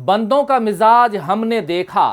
बंदों का मिजाज हमने देखा,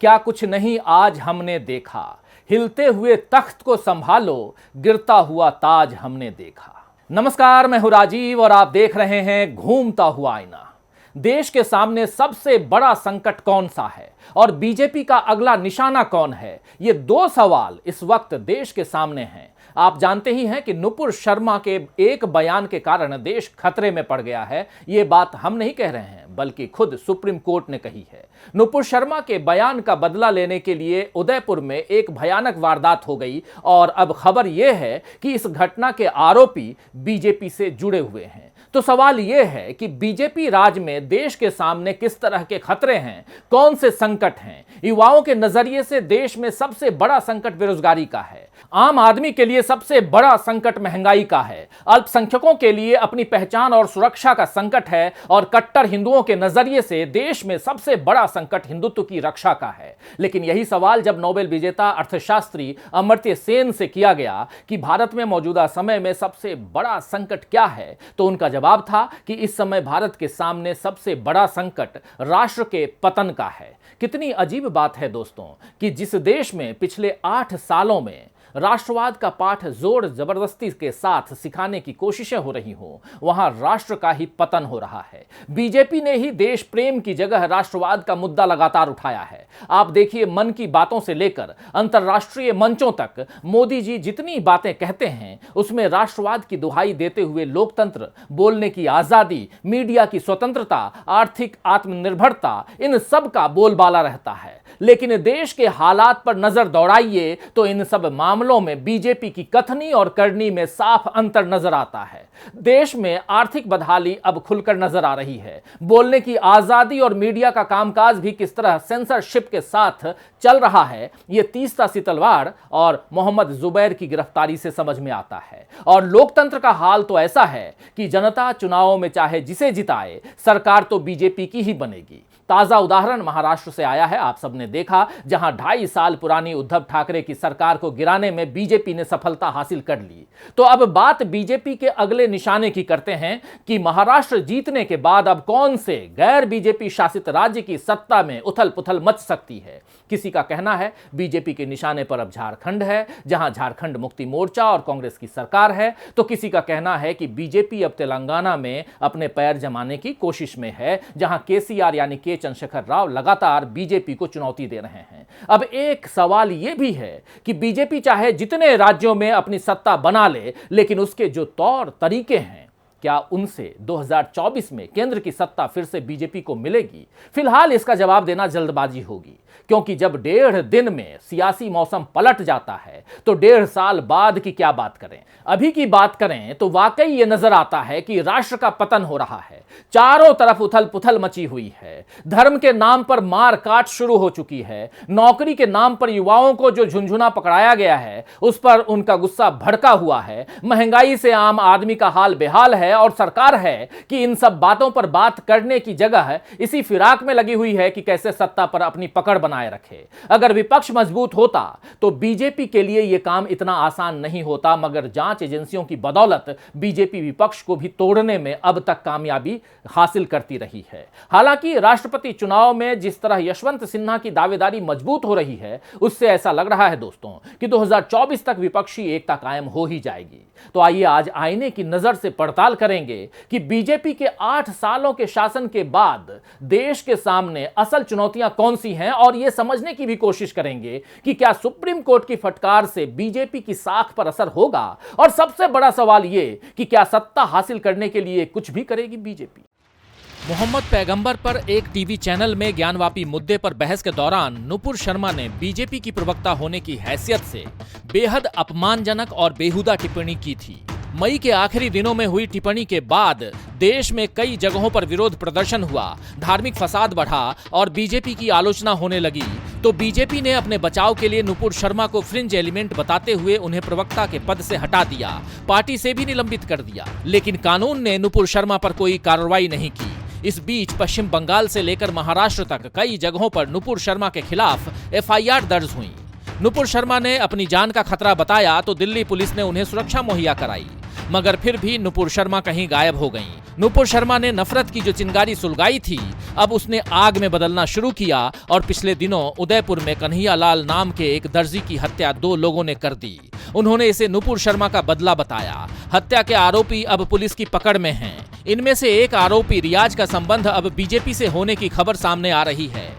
क्या कुछ नहीं आज हमने देखा। हिलते हुए तख्त को संभालो, गिरता हुआ ताज हमने देखा। नमस्कार, मैं हूं राजीव और आप देख रहे हैं घूमता हुआ आईना। देश के सामने सबसे बड़ा संकट कौन सा है और बीजेपी का अगला निशाना कौन है, ये दो सवाल इस वक्त देश के सामने हैं। आप जानते ही हैं कि नुपुर शर्मा के एक बयान के कारण देश खतरे में पड़ गया है। ये बात हम नहीं कह रहे हैं, बल्कि खुद सुप्रीम कोर्ट ने कही है। नुपुर शर्मा के बयान का बदला लेने के लिए उदयपुर में एक भयानक वारदात हो गई और अब खबर यह है कि इस घटना के आरोपी बीजेपी से जुड़े हुए हैं। तो सवाल यह है कि बीजेपी राज में देश के सामने किस तरह के खतरे हैं, कौन से संकट हैं। युवाओं के नजरिए से देश में सबसे बड़ा संकट बेरोजगारी का है, आम आदमी के लिए सबसे बड़ा संकट महंगाई का है, अल्पसंख्यकों के लिए अपनी पहचान और सुरक्षा का संकट है और कट्टर हिंदुओं के नजरिए से देश में सबसे बड़ा संकट हिंदुत्व की रक्षा का है। लेकिन यही सवाल जब नोबेल विजेता अर्थशास्त्री अमर्त्य सेन से किया गया कि भारत में मौजूदा समय में सबसे बड़ा संकट क्या है, तो उनका जवाब था कि इस समय भारत के सामने सबसे बड़ा संकट राष्ट्र के पतन का है। कितनी अजीब बात है दोस्तों कि जिस देश में पिछले 8 सालों में राष्ट्रवाद का पाठ जोर जबरदस्ती के साथ सिखाने की कोशिशें हो रही हों, वहां राष्ट्र का ही पतन हो रहा है। बीजेपी ने ही देश प्रेम की जगह राष्ट्रवाद का मुद्दा लगातार उठाया है। आप देखिए, मन की बातों से लेकर अंतर्राष्ट्रीय मंचों तक मोदी जी जितनी बातें कहते हैं उसमें राष्ट्रवाद की दुहाई देते हुए लोकतंत्र, बोलने की आजादी, मीडिया की स्वतंत्रता, आर्थिक आत्मनिर्भरता, इन सब का बोलबाला रहता है। लेकिन देश के हालात पर नजर दौड़ाइए तो इन सब मामलों में बीजेपी की कथनी और करनी में साफ अंतर नजर आता है। देश में आर्थिक बदहाली अब खुलकर नजर आ रही है। बोलने की आजादी और मीडिया का कामकाज भी किस तरह सेंसरशिप के साथ चल रहा है, यह तीस्ता सितलवाड़ और मोहम्मद जुबैर की गिरफ्तारी से समझ में आता है। और लोकतंत्र का हाल तो ऐसा है कि जनता चुनावों में चाहे जिसे जिताए, सरकार तो बीजेपी की ही बनेगी। ताजा उदाहरण महाराष्ट्र से आया है। आप सबने देखा, जहां 2.5 साल पुरानी उद्धव ठाकरे की सरकार को गिराने में बीजेपी ने सफलता हासिल कर ली। तो अब बात बीजेपी के अगले निशाने की करते हैं कि महाराष्ट्र जीतने के बाद अब कौन से गैर बीजेपी शासित राज्य की सत्ता में उथल पुथल मच सकती है। किसी का कहना है बीजेपी के निशाने पर अब झारखंड है, जहां झारखंड मुक्ति मोर्चा और कांग्रेस की सरकार है। तो किसी का कहना है कि बीजेपी अब तेलंगाना में अपने पैर जमाने की कोशिश में है, जहां केसीआर यानी के चंद्रशेखर राव लगातार बीजेपी को चुनौती दे रहे हैं। अब एक सवाल यह भी है कि बीजेपी चाहे जितने राज्यों में अपनी सत्ता बना ले, लेकिन उसके जो तौर तरीके हैं, क्या उनसे 2024 में केंद्र की सत्ता फिर से बीजेपी को मिलेगी? फिलहाल इसका जवाब देना जल्दबाजी होगी, क्योंकि जब 1.5 दिन में सियासी मौसम पलट जाता है तो 1.5 साल बाद की क्या बात करें। अभी की बात करें तो वाकई ये नजर आता है कि राष्ट्र का पतन हो रहा है। चारों तरफ उथल पुथल मची हुई है। धर्म के नाम पर मार काट शुरू हो चुकी है। नौकरी के नाम पर युवाओं को जो झुंझुना पकड़ाया गया है, उस पर उनका गुस्सा भड़का हुआ है। महंगाई से आम आदमी का हाल बेहाल है और सरकार है कि इन सब बातों पर बात करने की जगह इसी फिराक में लगी हुई है कि कैसे सत्ता पर अपनी पकड़ बनाए रखे। अगर विपक्ष मजबूत होता तो बीजेपी के लिए यह काम इतना आसान नहीं होता, मगर जांच एजेंसियों की बदौलत बीजेपी विपक्ष को भी तोड़ने में अब तक कामयाबी हासिल करती रही है। हालांकि राष्ट्रपति चुनाव में जिस तरह यशवंत सिन्हा की दावेदारी मजबूत हो रही है, उससे ऐसा लग रहा है दोस्तों कि 2024 तक विपक्षी एकता कायम हो ही जाएगी। तो आइए आज आईने की नजर से पड़ताल करेंगे कि बीजेपी के 8 सालों के शासन के बाद देश के सामने असल चुनौतियां कौन सी हैं, और यह समझने की भी कोशिश करेंगे कि क्या सुप्रीम कोर्ट की फटकार से बीजेपी की साख पर असर होगा। और सबसे बड़ा सवाल यह कि क्या सत्ता हासिल करने के लिए कुछ भी करेगी बीजेपी। मोहम्मद पैगंबर पर एक टीवी चैनल में ज्ञानवापी मुद्दे पर बहस के दौरान नुपुर शर्मा ने बीजेपी की प्रवक्ता होने की हैसियत से बेहद अपमानजनक और बेहुदा टिप्पणी की थी। मई के आखिरी दिनों में हुई टिप्पणी के बाद देश में कई जगहों पर विरोध प्रदर्शन हुआ, धार्मिक फसाद बढ़ा और बीजेपी की आलोचना होने लगी। तो बीजेपी ने अपने बचाव के लिए नुपुर शर्मा को फ्रिंज एलिमेंट बताते हुए उन्हें प्रवक्ता के पद से हटा दिया, पार्टी से भी निलंबित कर दिया। लेकिन कानून ने नुपुर शर्मा पर कोई कार्रवाई नहीं की। इस बीच पश्चिम बंगाल से लेकर महाराष्ट्र तक कई जगहों पर नुपुर शर्मा के खिलाफ एफआईआर दर्ज हुई। नुपुर शर्मा ने अपनी जान का खतरा बताया तो दिल्ली पुलिस ने उन्हें सुरक्षा मुहैया कराई। मगर फिर भी नुपुर शर्मा कहीं गायब हो गईं। नुपुर शर्मा ने नफरत की जो चिंगारी सुलगाई थी, अब उसने आग में बदलना शुरू किया और पिछले दिनों उदयपुर में कन्हैया लाल नाम के एक दर्जी की हत्या 2 लोगों ने कर दी। उन्होंने इसे नुपुर शर्मा का बदला बताया। हत्या के आरोपी अब पुलिस की पकड़ में हैं। इनमें से एक आरोपी रियाज का संबंध अब बीजेपी से होने की खबर सामने आ रही है।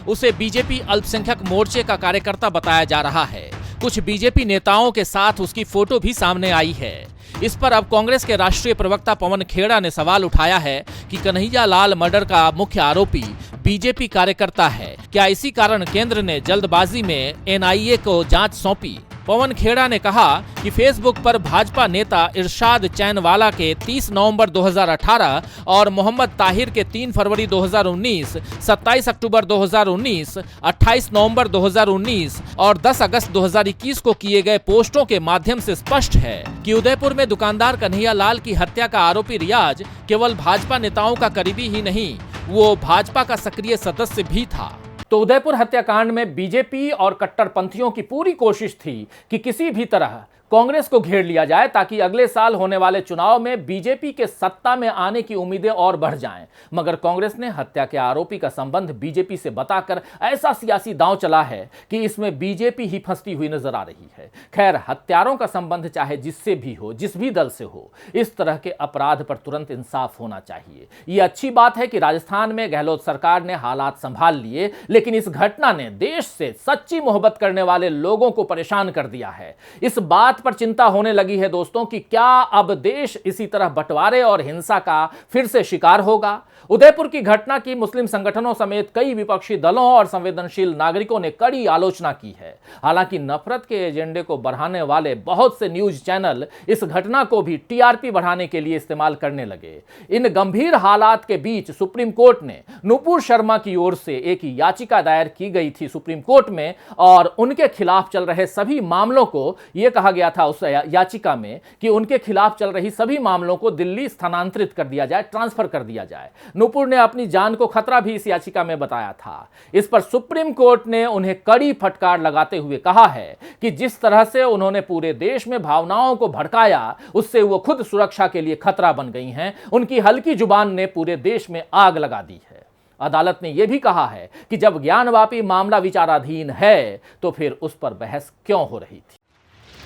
उसे बीजेपी अल्पसंख्यक मोर्चे का कार्यकर्ता बताया जा रहा है। कुछ बीजेपी नेताओं के साथ उसकी फोटो भी सामने आई है। इस पर अब कांग्रेस के राष्ट्रीय प्रवक्ता पवन खेड़ा ने सवाल उठाया है कि कन्हैया लाल मर्डर का मुख्य आरोपी बीजेपी कार्यकर्ता है। क्या इसी कारण केंद्र ने जल्दबाजी में एनआईए को जांच सौंपी? पवन खेड़ा ने कहा कि फेसबुक पर भाजपा नेता इरशाद चैनवाला के 30 नवंबर 2018 और मोहम्मद ताहिर के 3 फरवरी 2019, 27 अक्टूबर 2019, 28 नवंबर 2019 और 10 अगस्त 2021 को किए गए पोस्टों के माध्यम से स्पष्ट है कि उदयपुर में दुकानदार कन्हैया लाल की हत्या का आरोपी रियाज केवल भाजपा नेताओं का करीबी ही नहीं, वो भाजपा का सक्रिय सदस्य भी था। तो उदयपुर हत्याकांड में बीजेपी और कट्टरपंथियों की पूरी कोशिश थी कि किसी भी तरह कांग्रेस को घेर लिया जाए ताकि अगले साल होने वाले चुनाव में बीजेपी के सत्ता में आने की उम्मीदें और बढ़ जाएं। मगर कांग्रेस ने हत्या के आरोपी का संबंध बीजेपी से बताकर ऐसा सियासी दांव चला है कि इसमें बीजेपी ही फंसती हुई नजर आ रही है। खैर, हत्यारों का संबंध चाहे जिससे भी हो, जिस भी दल से हो, इस तरह के अपराध पर तुरंत इंसाफ होना चाहिए। यह अच्छी बात है कि राजस्थान में गहलोत सरकार ने हालात संभाल लिए, लेकिन इस घटना ने देश से सच्ची मोहब्बत करने वाले लोगों को परेशान कर दिया है। इस बात पर चिंता होने लगी है दोस्तों कि क्या अब देश इसी तरह बंटवारे और हिंसा का फिर से शिकार होगा। उदयपुर की घटना की मुस्लिम संगठनों समेत कई विपक्षी दलों और संवेदनशील नागरिकों ने कड़ी आलोचना की है। हालांकि नफरत के एजेंडे को बढ़ाने वाले बहुत से न्यूज चैनल इस घटना को भी टीआरपी बढ़ाने के लिए इस्तेमाल करने लगे। इन गंभीर हालात के बीच सुप्रीम कोर्ट ने नुपुर शर्मा की ओर से एक याचिका दायर की गई थी सुप्रीम कोर्ट में, और उनके खिलाफ चल रहे सभी मामलों को यह कहा गया था उस याचिका में कि उनके खिलाफ चल रही सभी मामलों को दिल्ली स्थानांतरित कर दिया जाए, ट्रांसफर कर दिया जाए। नुपुर ने अपनी जान को खतरा भी इस याचिका में बताया था। इस पर सुप्रीम कोर्ट ने उन्हें कड़ी फटकार लगाते हुए कहा है कि जिस तरह से उन्होंने पूरे देश में भावनाओं को भड़काया, उससे वो खुद सुरक्षा के लिए खतरा बन गई हैं। उनकी हल्की जुबान ने पूरे देश में आग लगा दी है। अदालत ने यह भी कहा है कि जब ज्ञानवापी मामला विचाराधीन है तो फिर उस पर बहस क्यों हो रही थी।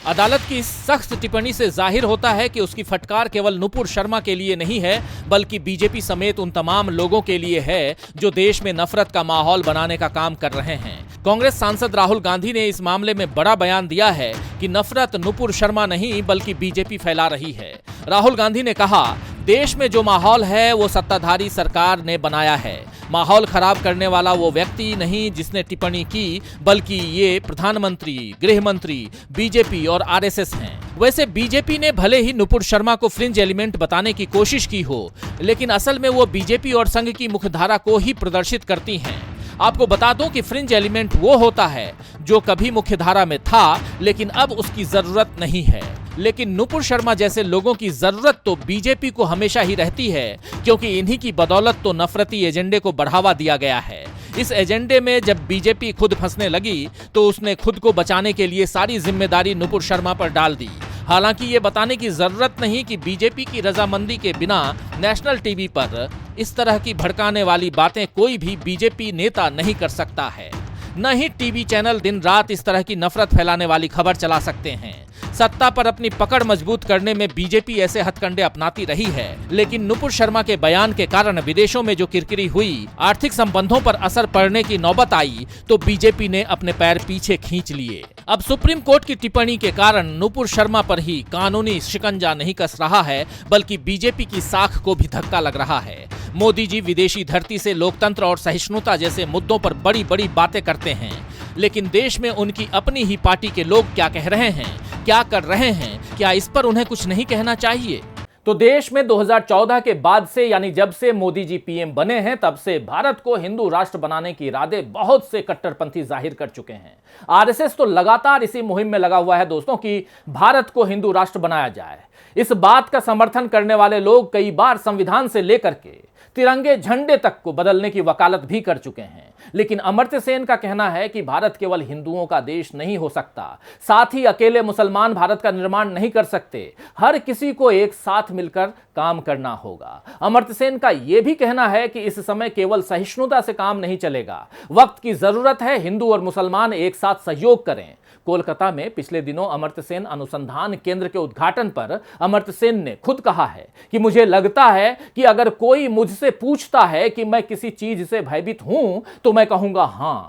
अदालत की इस सख्त टिप्पणी से जाहिर होता है कि उसकी फटकार केवल नुपुर शर्मा के लिए नहीं है, बल्कि बीजेपी समेत उन तमाम लोगों के लिए है जो देश में नफरत का माहौल बनाने का काम कर रहे हैं। कांग्रेस सांसद राहुल गांधी ने इस मामले में बड़ा बयान दिया है कि नफरत नुपुर शर्मा नहीं बल्कि बीजेपी फैला रही है। राहुल गांधी ने कहा, देश में जो माहौल है वो सत्ताधारी सरकार ने बनाया है। माहौल खराब करने वाला वो व्यक्ति नहीं जिसने टिप्पणी की, बल्कि ये प्रधानमंत्री, गृह मंत्री, बीजेपी और आरएसएस हैं। वैसे बीजेपी ने भले ही नुपुर शर्मा को फ्रिंज एलिमेंट बताने की कोशिश की हो, लेकिन असल में वो बीजेपी और संघ की मुख्यधारा को ही प्रदर्शित करती हैं। आपको बता दूं कि फ्रिंज एलिमेंट वो होता है जो कभी मुख्यधारा में था लेकिन अब उसकी जरूरत नहीं है। लेकिन नुपुर शर्मा जैसे लोगों की जरूरत तो बीजेपी को हमेशा ही रहती है, क्योंकि इन्हीं की बदौलत तो नफरती एजेंडे को बढ़ावा दिया गया है। इस एजेंडे में जब बीजेपी खुद फंसने लगी तो उसने खुद को बचाने के लिए सारी जिम्मेदारी नुपुर शर्मा पर डाल दी। हालांकि ये बताने की जरूरत नहीं कि बीजेपी की रजामंदी के बिना नेशनल टीवी पर इस तरह की भड़काने वाली बातें कोई भी बीजेपी नेता नहीं कर सकता है। न ही टीवी चैनल दिन रात इस तरह की नफरत फैलाने वाली खबर चला सकते हैं। सत्ता पर अपनी पकड़ मजबूत करने में बीजेपी ऐसे हथकंडे अपनाती रही है, लेकिन नुपुर शर्मा के बयान के कारण विदेशों में जो किरकिरी हुई, आर्थिक संबंधों पर असर पड़ने की नौबत आई तो बीजेपी ने अपने पैर पीछे खींच लिए। अब सुप्रीम कोर्ट की टिप्पणी के कारण नुपुर शर्मा पर ही कानूनी शिकंजा नहीं कस रहा है, बल्कि बीजेपी की साख को भी धक्का लग रहा है। मोदी जी विदेशी धरती से लोकतंत्र और सहिष्णुता जैसे मुद्दों पर बड़ी बड़ी बातें करते हैं, लेकिन देश में उनकी अपनी ही पार्टी के लोग क्या कह रहे हैं, क्या कर रहे हैं, क्या इस पर उन्हें कुछ नहीं कहना चाहिए? तो देश में 2014 के बाद से, यानी जब से मोदी जी पीएम बने हैं, तब से भारत को हिंदू राष्ट्र बनाने की इरादे बहुत से कट्टरपंथी जाहिर कर चुके हैं। आरएसएस तो लगातार इसी मुहिम में लगा हुआ है दोस्तों कि भारत को हिंदू राष्ट्र बनाया जाए। इस बात का समर्थन करने वाले लोग कई बार संविधान से लेकर के तिरंगे झंडे तक को बदलने की वकालत भी कर चुके हैं। लेकिन अमर्त्य सेन का कहना है कि भारत केवल हिंदुओं का देश नहीं हो सकता, साथ ही अकेले मुसलमान भारत का निर्माण नहीं कर सकते, हर किसी को एक साथ मिलकर काम करना होगा। अमर्त्य सेन का यह भी कहना है कि इस समय केवल सहिष्णुता से काम नहीं चलेगा, वक्त की जरूरत है हिंदू और मुसलमान एक साथ सहयोग करें। कोलकाता में पिछले दिनों अमर्त्य सेन अनुसंधान केंद्र के उद्घाटन पर अमर्त्य सेन ने खुद कहा है कि मुझे लगता है कि अगर कोई मुझसे पूछता है कि मैं किसी चीज से भयभीत हूं तो मैं कहूंगा हां।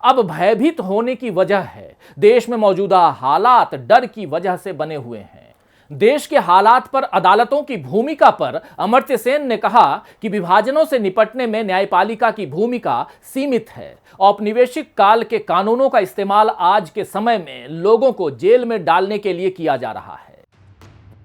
अब भयभीत होने की वजह है देश में मौजूदा हालात डर की वजह से बने हुए हैं। देश के हालात पर अदालतों की भूमिका पर अमर्त्य सेन ने कहा कि विभाजनों से निपटने में न्यायपालिका की भूमिका सीमित है। औपनिवेशिक काल के कानूनों का इस्तेमाल आज के समय में लोगों को जेल में डालने के लिए किया जा रहा है।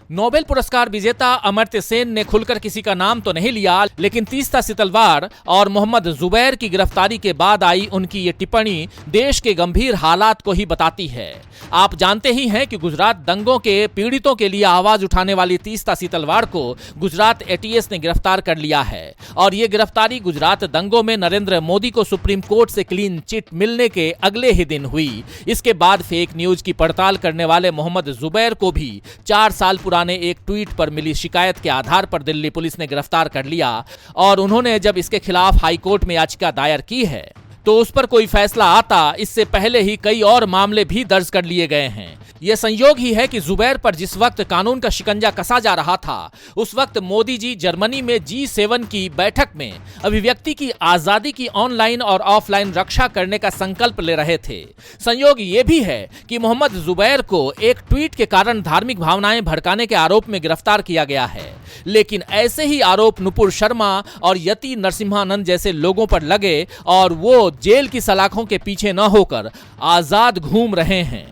नोबेल पुरस्कार विजेता अमर्त्य सेन ने खुलकर किसी का नाम तो नहीं लिया, लेकिन तीस्ता सितलवार और मोहम्मद जुबैर की गिरफ्तारी के बाद आई उनकी ये टिप्पणी देश के गंभीर हालात को ही बताती है। आप जानते ही हैं कि गुजरात दंगों के पीड़ितों के लिए आवाज उठाने वाली तीस्ता सितलवार को गुजरात एटीएस ने गिरफ्तार कर लिया है और ये गिरफ्तारी गुजरात दंगों में नरेंद्र मोदी को सुप्रीम कोर्ट से क्लीन चिट मिलने के अगले ही दिन हुई। इसके बाद फेक न्यूज की पड़ताल करने वाले मोहम्मद जुबैर को भी 4 साल पुराने एक ट्वीट पर मिली शिकायत के आधार पर दिल्ली पुलिस ने गिरफ्तार कर लिया और उन्होंने जब इसके खिलाफ हाईकोर्ट में याचिका दायर की है तो उस पर कोई फैसला आता इससे पहले ही कई और मामले भी दर्ज कर लिए गए हैं। यह संयोग ही है कि जुबैर पर जिस वक्त कानून का शिकंजा कसा जा रहा था उस वक्त मोदी जी जर्मनी में G7 की बैठक में अभिव्यक्ति की आजादी की ऑनलाइन और ऑफलाइन रक्षा करने का संकल्प ले रहे थे। संयोग ये भी है कि मोहम्मद जुबैर को एक ट्वीट के कारण धार्मिक भावनाएं भड़काने के आरोप में गिरफ्तार किया गया है, लेकिन ऐसे ही आरोप नुपुर शर्मा और यति नरसिम्हानंद जैसे लोगों पर लगे और वो जेल की सलाखों के पीछे न होकर आजाद घूम रहे हैं।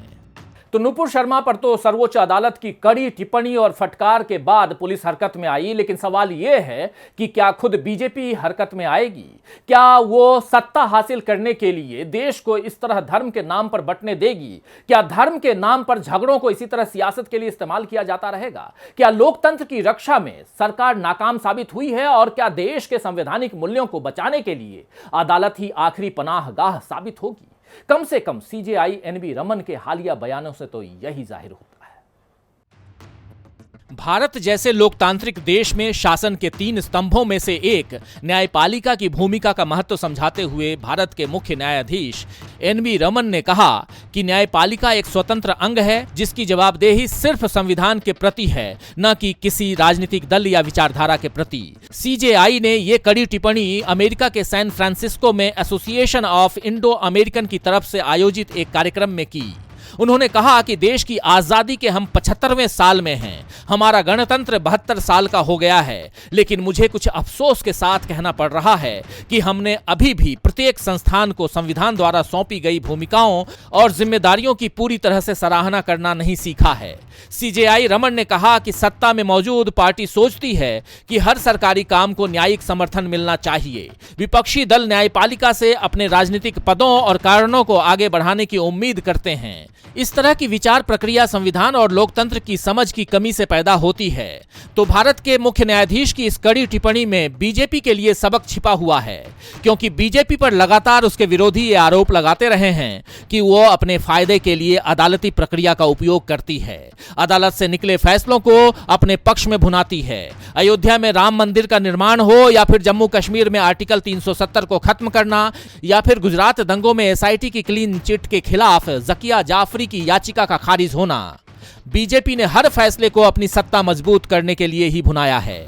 तो नुपुर शर्मा पर तो सर्वोच्च अदालत की कड़ी टिप्पणी और फटकार के बाद पुलिस हरकत में आई, लेकिन सवाल यह है कि क्या खुद बीजेपी हरकत में आएगी? क्या वो सत्ता हासिल करने के लिए देश को इस तरह धर्म के नाम पर बंटने देगी? क्या धर्म के नाम पर झगड़ों को इसी तरह सियासत के लिए इस्तेमाल किया जाता रहेगा? क्या लोकतंत्र की रक्षा में सरकार नाकाम साबित हुई है और क्या देश के संवैधानिक मूल्यों को बचाने के लिए अदालत ही आखिरी पनाहगाह साबित होगी? कम से कम सीजेआई एनवी रमन के हालिया बयानों से तो यही जाहिर होता है। भारत जैसे लोकतांत्रिक देश में शासन के 3 स्तंभों में से एक न्यायपालिका की भूमिका का महत्व समझाते हुए भारत के मुख्य न्यायाधीश एनवी रमन ने कहा कि न्यायपालिका एक स्वतंत्र अंग है जिसकी जवाबदेही सिर्फ संविधान के प्रति है, न कि किसी राजनीतिक दल या विचारधारा के प्रति। सीजेआई ने ये कड़ी टिप्पणी अमेरिका के सैन फ्रांसिस्को में एसोसिएशन ऑफ इंडो अमेरिकन की तरफ से आयोजित एक कार्यक्रम में की। उन्होंने कहा कि देश की आजादी के हम 75वें साल में हैं, हमारा गणतंत्र 72 साल का हो गया है, लेकिन मुझे कुछ अफसोस के साथ कहना पड़ रहा है कि हमने अभी भी प्रत्येक संस्थान को संविधान द्वारा सौंपी गई भूमिकाओं और जिम्मेदारियों की पूरी तरह से सराहना करना नहीं सीखा है। सीजेआई रमन ने कहा कि सत्ता में मौजूद पार्टी सोचती है कि हर सरकारी काम को न्यायिक समर्थन मिलना चाहिए। विपक्षी दल न्यायपालिका से अपने राजनीतिक पदों और कारणों को आगे बढ़ाने की उम्मीद करते हैं। इस तरह की विचार प्रक्रिया संविधान और लोकतंत्र की समझ की कमी से पैदा होती है। तो भारत के मुख्य न्यायाधीश की इस कड़ी टिप्पणी में बीजेपी के लिए सबक छिपा हुआ है, क्योंकि बीजेपी पर लगातार उसके विरोधी ये आरोप लगाते रहे हैं कि वो अपने फायदे के लिए अदालती प्रक्रिया का उपयोग करती है, अदालत से निकले फैसलों को अपने पक्ष में भुनाती है। अयोध्या में राम मंदिर का निर्माण हो या फिर जम्मू कश्मीर में आर्टिकल 370 को खत्म करना या फिर गुजरात दंगों में एसआईटी की क्लीन चिट के खिलाफ जकिया जाफरी की याचिका का खारिज होना, बीजेपी ने हर फैसले को अपनी सत्ता मजबूत करने के लिए ही भुनाया है।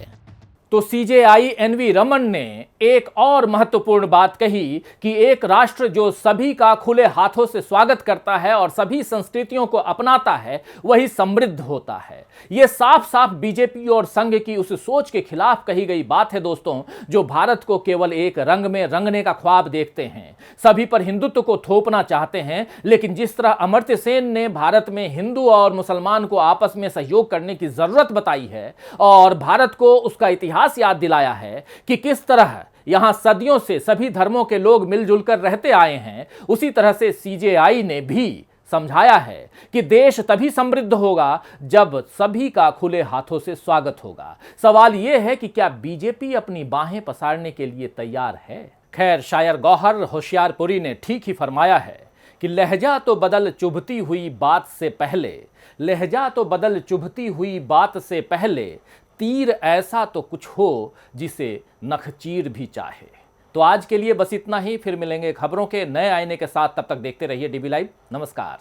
तो सीजेआई एनवी रमन ने एक और महत्वपूर्ण बात कही कि एक राष्ट्र जो सभी का खुले हाथों से स्वागत करता है और सभी संस्कृतियों को अपनाता है वही समृद्ध होता है। यह साफ साफ बीजेपी और संघ की उस सोच के खिलाफ कही गई बात है दोस्तों, जो भारत को केवल एक रंग में रंगने का ख्वाब देखते हैं, सभी पर हिंदुत्व को थोपना चाहते हैं। लेकिन जिस तरह अमर्त्य सेन ने भारत में हिंदू और मुसलमान को आपस में सहयोग करने की जरूरत बताई है और भारत को उसका इतिहास याद दिलाया है कि किस तरह यहां सदियों से सभी धर्मों के लोग मिलजुल कर रहते आए हैं, उसी तरह से सीजेआई ने भी समझाया है कि देश तभी समृद्ध होगा जब सभी का खुले हाथों से स्वागत होगा। सवाल यह है कि क्या बीजेपी अपनी बाहें पसारने के लिए तैयार है? खैर, शायर गौहर होशियारपुरी ने ठीक ही फरमाया है कि लहजा तो बदल चुभती हुई बात से पहले, लहजा तो बदल चुभती हुई बात से पहले, तीर ऐसा तो कुछ हो जिसे नखचीर भी चाहे। तो आज के लिए बस इतना ही, फिर मिलेंगे खबरों के नए आईने के साथ। तब तक देखते रहिए डीबी लाइव। नमस्कार।